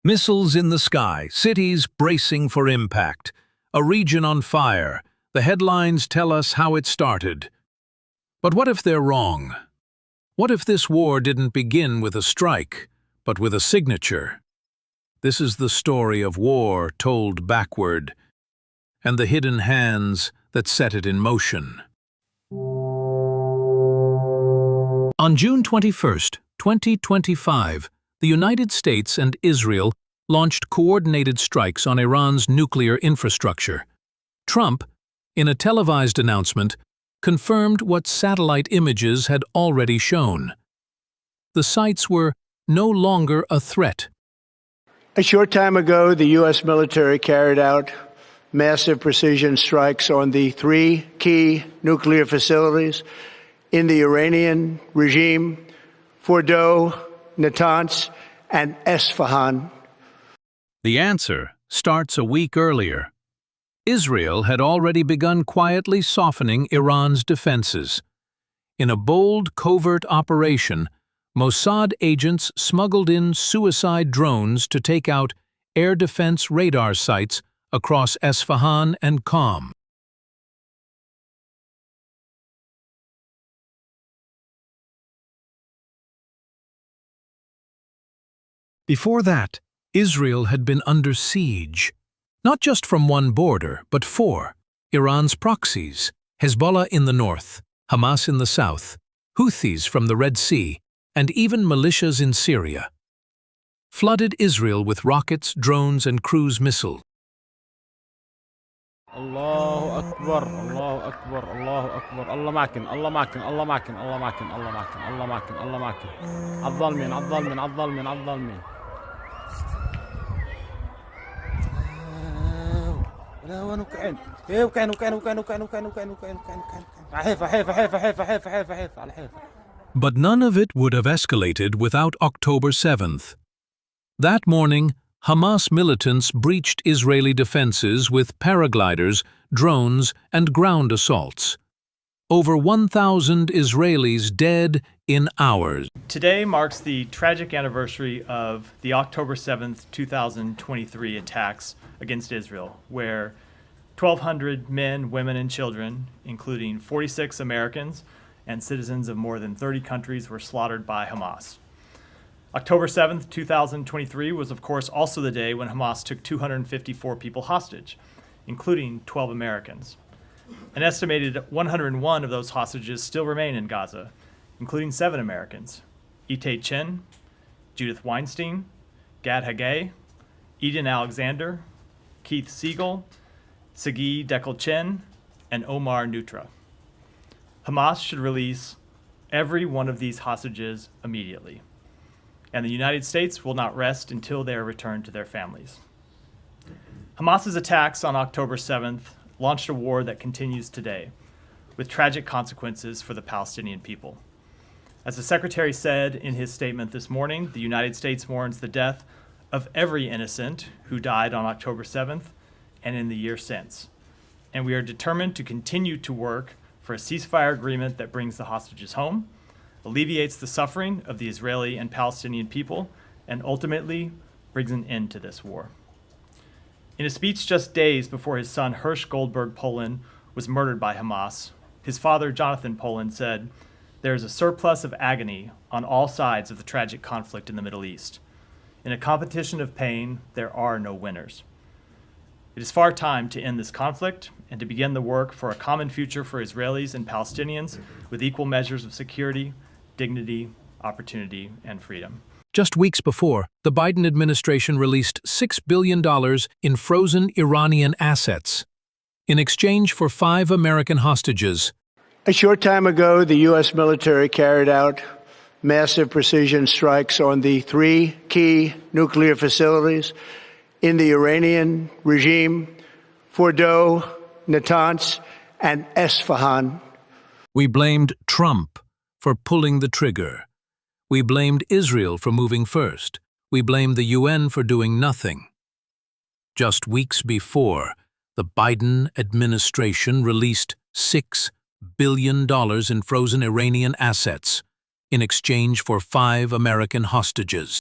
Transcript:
Missiles in the sky, cities bracing for impact, a region on fire. The headlines tell us how it started. But what if they're wrong? What if this war didn't begin with a strike, but with a signature? This is the story of war told backward, and the hidden hands that set it in motion. On June 21, 2025, the United States and Israel launched coordinated strikes on Iran's nuclear infrastructure. Trump, in a televised announcement, confirmed what satellite images had already shown. The sites were no longer a threat. A short time ago, the U.S. military carried out massive precision strikes on the three key nuclear facilities in the Iranian regime: Fordow, Natanz, and Esfahan. The answer starts a week earlier. Israel had already begun quietly softening Iran's defenses. In a bold, covert operation, Mossad agents smuggled in suicide drones to take out air defense radar sites across Esfahan and Qom. Before that, Israel had been under siege, not just from one border, but four: Iran's proxies, Hezbollah in the north, Hamas in the south, Houthis from the Red Sea, and even militias in Syria, flooded Israel with rockets, drones, and cruise missiles. الله أكبر الله أكبر الله أكبر الله معكن الله معكن الله معكن الله معكن الله معكن الله معكن الله معكن الظالمين الظالمين الظالمين الظالمين لا وين وكعين وكعين وكعين وكعين وكعين وكعين وكعين وكعين وكعين حيفا حيفا حيفا حيفا حيفا حيفا حيفا على حيفا. But none of it would have escalated without October 7th. That morning, Hamas militants breached Israeli defenses with paragliders, drones, and ground assaults. Over 1,000 Israelis dead in hours. Today marks the tragic anniversary of the October 7th, 2023 attacks against Israel, where 1,200 men, women, and children, including 46 Americans and citizens of more than 30 countries, were slaughtered by Hamas. October 7th, 2023 was, of course, also the day when Hamas took 254 people hostage, including 12 Americans. An estimated 101 of those hostages still remain in Gaza, including 7 Americans: Itay Chen, Judith Weinstein, Gad Hagay, Eden Alexander, Keith Siegel, Sagi Dekel Chen, and Omar Nutra. Hamas should release every one of these hostages immediately, and the United States will not rest until they are returned to their families. Hamas's attacks on October 7th launched a war that continues today, with tragic consequences for the Palestinian people. As the Secretary said in his statement this morning, the United States mourns the death of every innocent who died on October 7th and in the year since, and we are determined to continue to work for a ceasefire agreement that brings the hostages home, alleviates the suffering of the Israeli and Palestinian people, and ultimately brings an end to this war. In a speech just days before his son Hirsch Goldberg Poland was murdered by Hamas, his father Jonathan Poland said, "There is a surplus of agony on all sides of the tragic conflict in the Middle East. In a competition of pain, there are no winners. It is far time to end this conflict and to begin the work for a common future for Israelis and Palestinians with equal measures of security, dignity, opportunity, and freedom." Just weeks before, the Biden administration released $6 billion in frozen Iranian assets in exchange for 5 American hostages. A short time ago, the U.S. military carried out massive precision strikes on the three key nuclear facilities in the Iranian regime: Fordow, Natanz, and Esfahan. We blamed Trump for pulling the trigger. We blamed Israel for moving first. We blamed the UN for doing nothing. Just weeks before, the Biden administration released $6 billion in frozen Iranian assets in exchange for 5 American hostages.